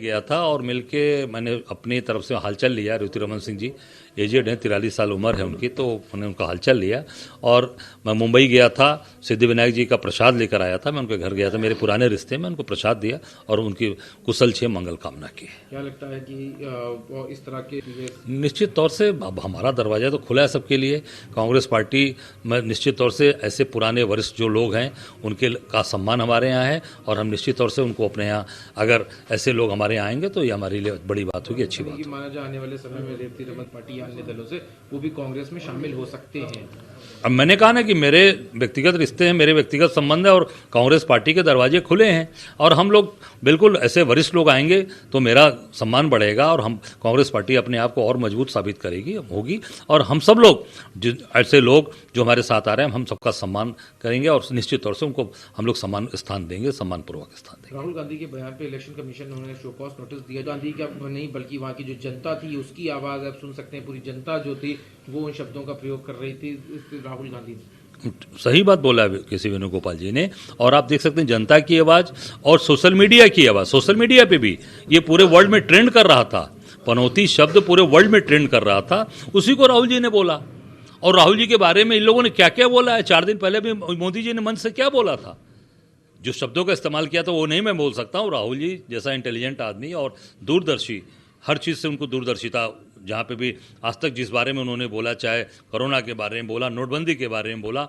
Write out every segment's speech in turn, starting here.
गया था और मिलके मैंने अपनी तरफ से हालचाल लिया। ऋतुरमन सिंह जी एजेड हैं, 43 साल उम्र है उनकी, तो मैंने उनका हालचाल लिया। और मैं मुंबई गया था, सिद्धिविनायक जी का प्रसाद लेकर आया था, मैं उनके घर गया था, मेरे पुराने रिश्ते में उनको प्रसाद दिया और उनकी कुशल छे मंगल कामना की। क्या लगता है कि इस तरह के निश्चित तौर से अब हमारा दरवाजा तो खुला है सबके लिए। कांग्रेस पार्टी में निश्चित तौर से ऐसे पुराने वरिष्ठ जो लोग हैं उनके का सम्मान हमारे यहाँ है और हम निश्चित तौर से उनको अपने यहाँ, अगर ऐसे लोग हमारे यहाँ आएंगे तो ये हमारे लिए बड़ी बात होगी, अच्छी बात होगी। माना जाए आने वाले समय में रेवती रमत पार्टी या अन्य दलों से वो भी कांग्रेस में शामिल हो सकते हैं। अब मैंने कहा ना कि मेरे व्यक्तिगत रिश्ते हैं, मेरे व्यक्तिगत संबंध है और कांग्रेस पार्टी के दरवाजे खुले हैं और हम लोग बिल्कुल ऐसे वरिष्ठ लोग आएंगे तो मेरा सम्मान बढ़ेगा और हम कांग्रेस पार्टी अपने आप को और मजबूत साबित करेगी होगी और हम सब लोग ऐसे लोग जो हमारे साथ आ रहे हैं हम सबका सम्मान करेंगे और निश्चित तौर से उनको हम लोग सम्मान स्थान देंगे, सम्मानपूर्वक स्थान देंगे। राहुल गांधी के बयान पे इलेक्शन कमीशन ने शो कॉज नोटिस दिया। गांधी का नहीं बल्कि वहाँ की जो जनता थी उसकी आवाज़ आप सुन सकते हैं। पूरी जनता जो थी वो उन शब्दों का प्रयोग कर रही थी राहुल गांधी ने। सही बात बोला है केसी वेणुगोपाल जी ने और आप देख सकते हैं जनता की आवाज़ और सोशल मीडिया की आवाज़। सोशल मीडिया पे भी ये पूरे वर्ल्ड में ट्रेंड कर रहा था, पनौती शब्द पूरे वर्ल्ड में ट्रेंड कर रहा था, उसी को राहुल जी ने बोला। और राहुल जी के बारे में इन लोगों ने क्या क्या बोला है, 4 दिन पहले भी मोदी जी ने मंच से क्या बोला था, जो शब्दों का इस्तेमाल किया था वो नहीं मैं बोल सकता हूँ। राहुल जी जैसा इंटेलिजेंट आदमी और दूरदर्शी, हर चीज़ से उनको दूरदर्शिता, जहाँ पे भी आज तक जिस बारे में उन्होंने बोला, चाहे कोरोना के बारे में बोला, नोटबंदी के बारे में बोला,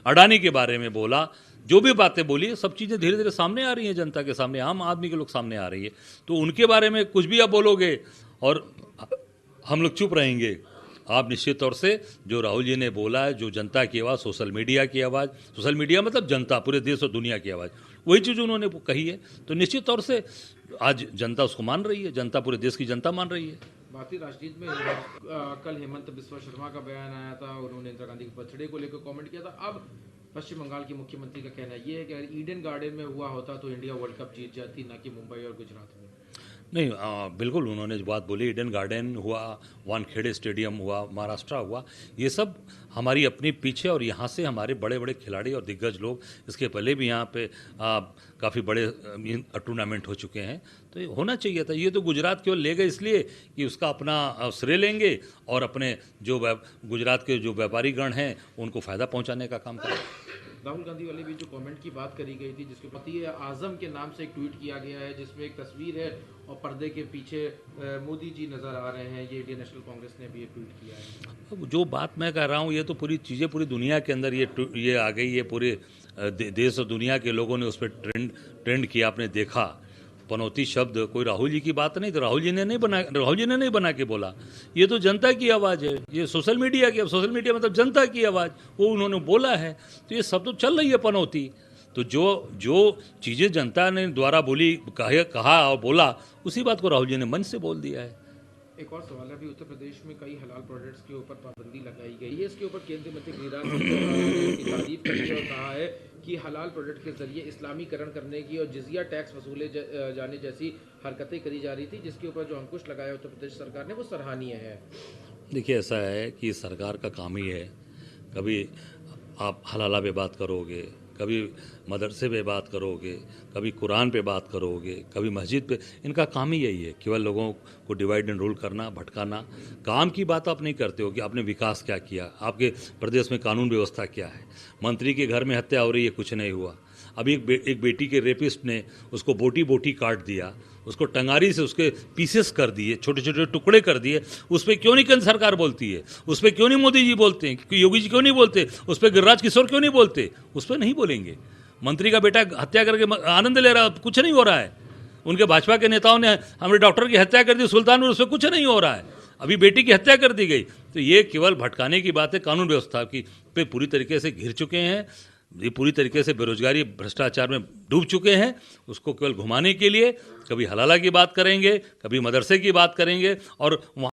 अडानी के बारे में बोला, जो भी बातें बोली सब चीज़ें धीरे धीरे सामने आ रही हैं, जनता के सामने, आम आदमी के लोग सामने आ रही है। तो उनके बारे में कुछ भी आप बोलोगे और हम लोग चुप रहेंगे। आप निश्चित तौर से जो राहुल जी ने बोला है, जो जनता की आवाज़, सोशल मीडिया की आवाज़, सोशल मीडिया मतलब जनता, पूरे देश और दुनिया की आवाज़, वही चीज़ उन्होंने कही है, तो निश्चित तौर से आज जनता उसको मान रही है, जनता पूरे देश की जनता मान रही है। भारतीय राजनीति में कल हेमंत बिस्वा शर्मा का बयान आया था, उन्होंने इंदिरा गांधी के बर्थडे को लेकर कमेंट किया था। अब पश्चिम बंगाल के मुख्यमंत्री का कहना यह है कि अगर ईडन गार्डन में हुआ होता तो इंडिया वर्ल्ड कप जीत जाती, न कि मुंबई और गुजरात में। नहीं, बिल्कुल उन्होंने जो बात बोली, ईडन गार्डन हुआ, वानखेड़े स्टेडियम हुआ, महाराष्ट्र हुआ, ये सब हमारी अपनी पीछे और यहाँ से हमारे बड़े बड़े खिलाड़ी और दिग्गज लोग इसके पहले भी यहाँ पे काफ़ी बड़े टूर्नामेंट हो चुके हैं, तो ये होना चाहिए था। ये तो गुजरात केवल ले गए इसलिए कि उसका अपना श्रेय लेंगे और अपने जो गुजरात के जो व्यापारी गण हैं उनको फ़ायदा पहुँचाने का काम करें। राहुल गांधी वाले भी जो कमेंट की बात करी गई थी, जिसके पति आजम के नाम से एक ट्वीट किया गया है जिसमें एक तस्वीर है और पर्दे के पीछे मोदी जी नजर आ रहे हैं, ये इंडियन नेशनल कांग्रेस ने भी ये ट्वीट किया है। अब जो बात मैं कह रहा हूँ ये तो पूरी चीज़ें पूरी दुनिया के अंदर ये आ गई, ये पूरे देश और दुनिया के लोगों ने उस पर ट्रेंड किया, आपने देखा। पनौती शब्द कोई राहुल जी की बात नहीं, तो राहुल जी ने नहीं बना के बोला, ये तो जनता की आवाज़ है, ये सोशल मीडिया की, सोशल मीडिया मतलब जनता की आवाज़, वो उन्होंने बोला है, तो ये सब तो चल रही है पनौती। तो जो चीज़ें जनता ने द्वारा बोली, कहा और बोला, उसी बात को राहुल जी ने मन से बोल दिया है। एक और सवाल है, अभी उत्तर प्रदेश में कई हलाल प्रोडक्ट्स के ऊपर पाबंदी लगाई गई है, इसके ऊपर केंद्रीय मंत्री गिरिराज सिंह ने तारीफ करते हुए कहा है कि हलाल प्रोडक्ट के जरिए इस्लामीकरण करने की और जिजिया टैक्स वसूले जाने जैसी हरकतें करी जा रही थी, जिसके ऊपर जो अंकुश लगाया उत्तर प्रदेश सरकार ने वो सराहनीय है। देखिए, ऐसा है कि सरकार का काम ही है, कभी आप हलाला पे बात करोगे, कभी मदरसे पे बात करोगे, कभी कुरान पे बात करोगे, कभी मस्जिद पे, इनका काम ही यही है, केवल लोगों को डिवाइड एंड रूल करना, भटकाना। काम की बात आप नहीं करते हो कि आपने विकास क्या किया, आपके प्रदेश में कानून व्यवस्था क्या है, मंत्री के घर में हत्या हो रही है, कुछ नहीं हुआ। अभी एक बेटी के रेपिस्ट ने उसको बोटी काट दिया, उसको टंगारी से उसके पीसेस कर दिए, छोटे छोटे टुकड़े कर दिए, उस पर क्यों नहीं केंद्र सरकार बोलती है, उस पर क्यों नहीं मोदी जी बोलते हैं, योगी जी क्यों नहीं बोलते, उस पर गिरिराज किशोर क्यों नहीं बोलते, उस पर नहीं बोलेंगे। मंत्री का बेटा हत्या करके आनंद ले रहा, कुछ नहीं हो रहा है। उनके भाजपा के नेताओं ने हमारे डॉक्टर की हत्या कर दी सुल्तानपुर, उस पर कुछ नहीं हो रहा है। अभी बेटी की हत्या कर दी गई, तो ये केवल भटकाने की बात है, कानून व्यवस्था की पे पूरी तरीके से घिर चुके हैं, ये पूरी तरीके से बेरोजगारी भ्रष्टाचार में डूब चुके हैं। उसको केवल घुमाने के लिए कभी हलाला की बात करेंगे, कभी मदरसे की बात करेंगे और वहाँ